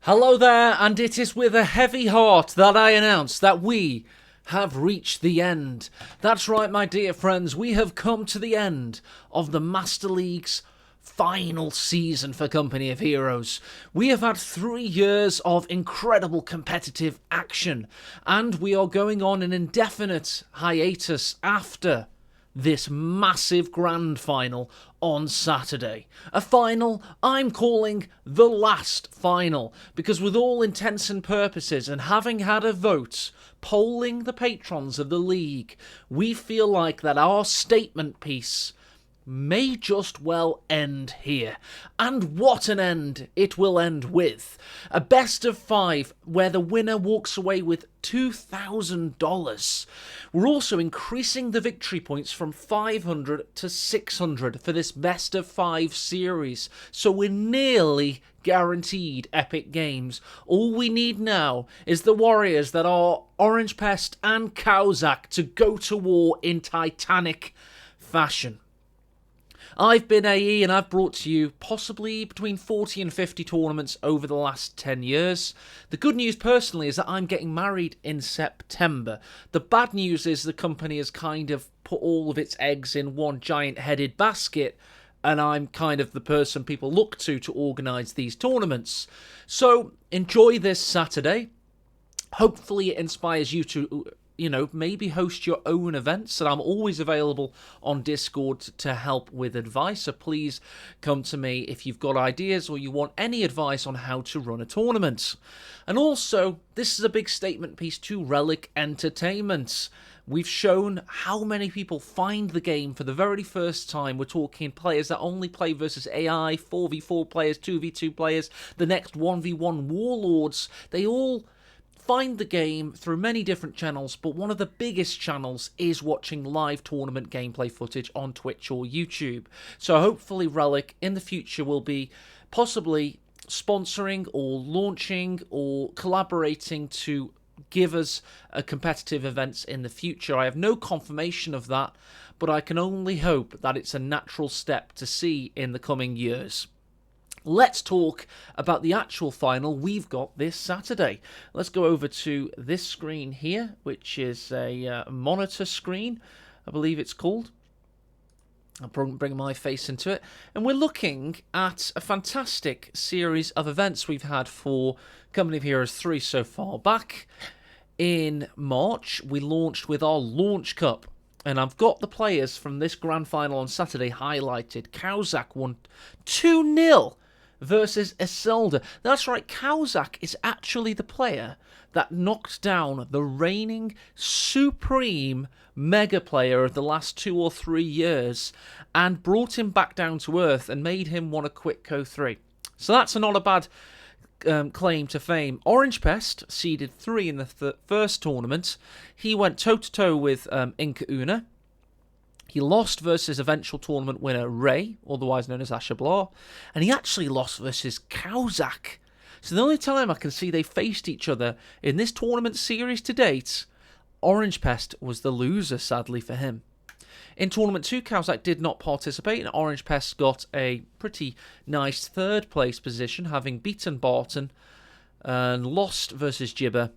Hello there, and it is with a heavy heart that I announce that we have reached the end. That's right, my dear friends, we have come to the end of the Master League's final season for Company of Heroes. We have had 3 years of incredible competitive action, and we are going on an indefinite hiatus after this massive grand final on Saturday. A final I'm calling the last final, because with all intents and purposes, and having had a vote polling the patrons of the league, we feel like that our statement piece may just well end here. And what an end it will end with. A best of 5 where the winner walks away with $2,000. We're also increasing the victory points from 500 to 600 for this best of 5 series. So we're nearly guaranteed epic games. All we need now is the warriors that are Orangepest and Caosak to go to war in titanic fashion. I've been AE and I've brought to you possibly between 40 and 50 tournaments over the last 10 years. The good news personally is that I'm getting married in September. The bad news is the company has kind of put all of its eggs in one giant headed basket, and I'm kind of the person people look to organise these tournaments. So enjoy this Saturday. Hopefully it inspires you to maybe host your own events, and I'm always available on Discord to help with advice, so please come to me if you've got ideas or you want any advice on how to run a tournament. And also, this is a big statement piece to Relic Entertainment. We've shown how many people find the game for the very first time. We're talking players that only play versus AI, 4v4 players, 2v2 players, the next 1v1 warlords. They all find the game through many different channels, but one of the biggest channels is watching live tournament gameplay footage on Twitch or YouTube. So hopefully Relic in the future will be possibly sponsoring or launching or collaborating to give us competitive events in the future. I have no confirmation of that, but I can only hope that it's a natural step to see in the coming years. Let's talk about the actual final we've got this Saturday. Let's go over to this screen here, which is a monitor screen, I believe it's called. I'll bring my face into it. And we're looking at a fantastic series of events we've had for Company of Heroes 3 so far. Back in March, we launched with our Launch Cup. And I've got the players from this grand final on Saturday highlighted. Caosak won 2-0 versus Isolde. That's right, Caosak is actually the player that knocked down the reigning supreme mega player of the last 2 or 3 years and brought him back down to earth and made him want to quit Co3. So that's not a bad claim to fame. Orangepest seeded 3 in the first tournament. He went toe-to-toe with Inca Una. He lost versus eventual tournament winner Ray, otherwise known as Ashablar, and he actually lost versus Caosak. So the only time I can see they faced each other in this tournament series to date, Orangepest was the loser, sadly for him. In Tournament 2, Caosak did not participate, and Orangepest got a pretty nice 3rd place position, having beaten Barton and lost versus Jibber,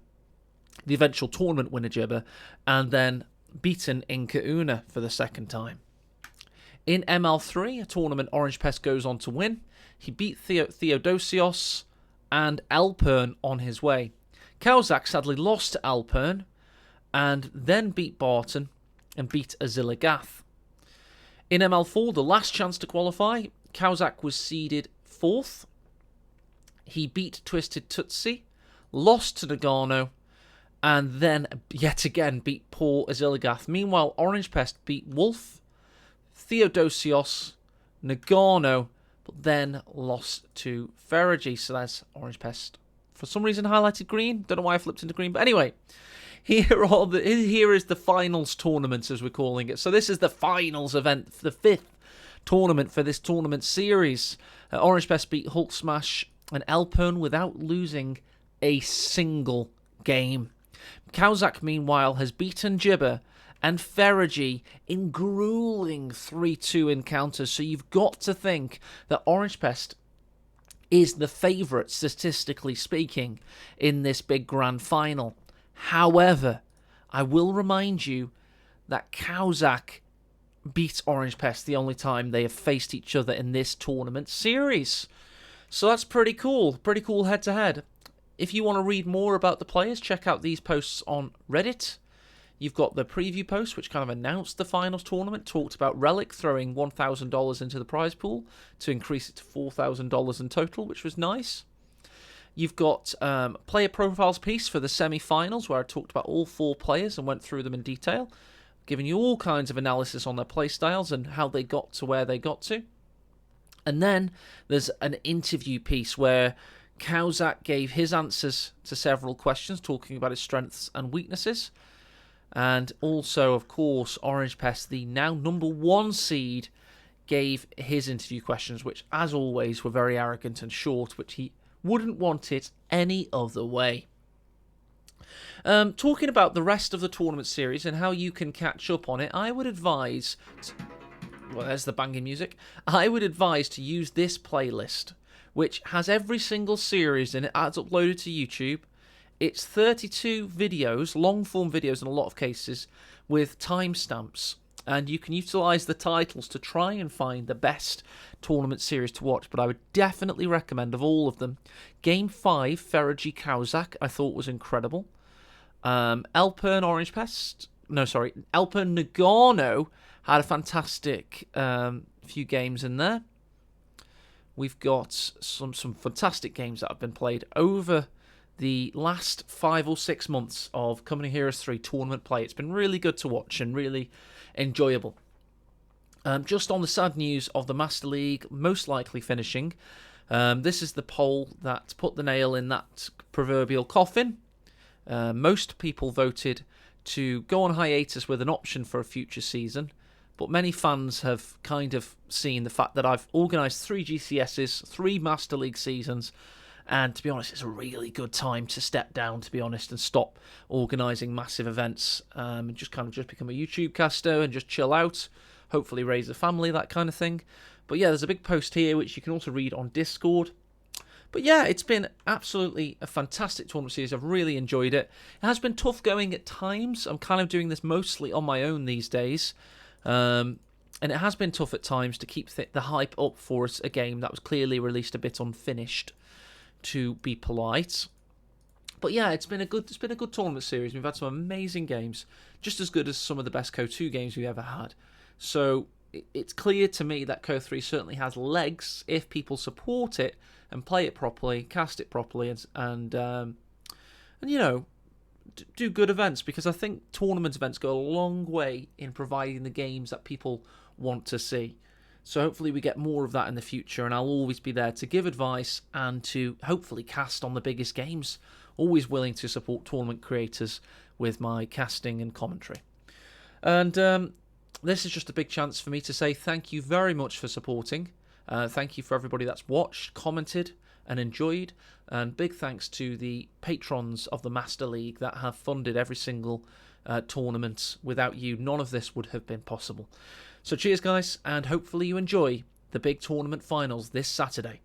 the eventual tournament winner Jibber, and then beaten Inca Una for the 2nd time. In ML3, a tournament Orangepest goes on to win. He beat Theodosios and Alpern on his way. Caosak sadly lost to Alpern and then beat Barton and beat Azilagath. In ML4, the last chance to qualify, Caosak was seeded 4th. He beat Twisted Tootsie, lost to Nagano, and then yet again beat poor Azilagath. Meanwhile, Orangepest beat Wolf, Theodosios, Nagano, but then lost to Ferigi. So that's Orangepest. For some reason highlighted green. Don't know why I flipped into green. But anyway, here is the finals tournament, as we're calling it. So this is the finals event, the 5th tournament for this tournament series. Orangepest beat Hulk Smash and Alpern without losing a single game. Caosak, meanwhile, has beaten Jibber and Ferigi in grueling 3-2 encounters. So you've got to think that Orangepest is the favourite, statistically speaking, in this big grand final. However, I will remind you that Caosak beat Orangepest the only time they have faced each other in this tournament series. So that's pretty cool head-to-head. If you want to read more about the players, check out these posts on Reddit. You've got the preview post, which kind of announced the finals tournament, talked about Relic throwing $1,000 into the prize pool to increase it to $4,000 in total, which was nice. You've got player profiles piece for the semi-finals, where I talked about all 4 players and went through them in detail, giving you all kinds of analysis on their playstyles and how they got to where they got to. And then there's an interview piece where Caosak gave his answers to several questions, talking about his strengths and weaknesses. And also, of course, Orangepest, the now number 1 seed, gave his interview questions, which, as always, were very arrogant and short, which he wouldn't want it any other way. Talking about the rest of the tournament series and how you can catch up on it, I would advise... Well, there's the banging music. I would advise to use this playlist, which has every single series in it as uploaded to YouTube. It's 32 videos, long-form videos in a lot of cases, with timestamps. And you can utilise the titles to try and find the best tournament series to watch. But I would definitely recommend, of all of them, Game 5, Ferrogy Caosak, I thought was incredible. Alpern Nagano had a fantastic few games in there. We've got some fantastic games that have been played over the last 5 or 6 months of Company Heroes 3 tournament play. It's been really good to watch and really enjoyable. Just on the sad news of the Master League most likely finishing, this is the poll that put the nail in that proverbial coffin. Most people voted to go on hiatus with an option for a future season, but many fans have kind of seen the fact that I've organised 3 GCSs, 3 Master League seasons, and to be honest, it's a really good time to step down, to be honest, and stop organising massive events, and just become a YouTube caster and just chill out, hopefully raise a family, that kind of thing. But yeah, there's a big post here, which you can also read on Discord. But yeah, it's been absolutely a fantastic tournament series. I've really enjoyed it. It has been tough going at times. I'm kind of doing this mostly on my own these days. And it has been tough at times to keep the hype up for a game that was clearly released a bit unfinished, to be polite. But yeah, it's been a good tournament series. We've had some amazing games, just as good as some of the best Co 2 games we've ever had. So it's clear to me that Co 3 certainly has legs if people support it and play it properly, cast it properly, and you know, do good events, because I think tournament events go a long way in providing the games that people want to see. So hopefully we get more of that in the future, and I'll always be there to give advice and to hopefully cast on the biggest games. Always willing to support tournament creators with my casting and commentary. And this is just a big chance for me to say thank you very much for supporting. Thank you for everybody that's watched, commented, and enjoyed. And big thanks to the patrons of the Master League that have funded every single tournament. Without you, none of this would have been possible. So cheers, guys, and hopefully you enjoy the big tournament finals this Saturday.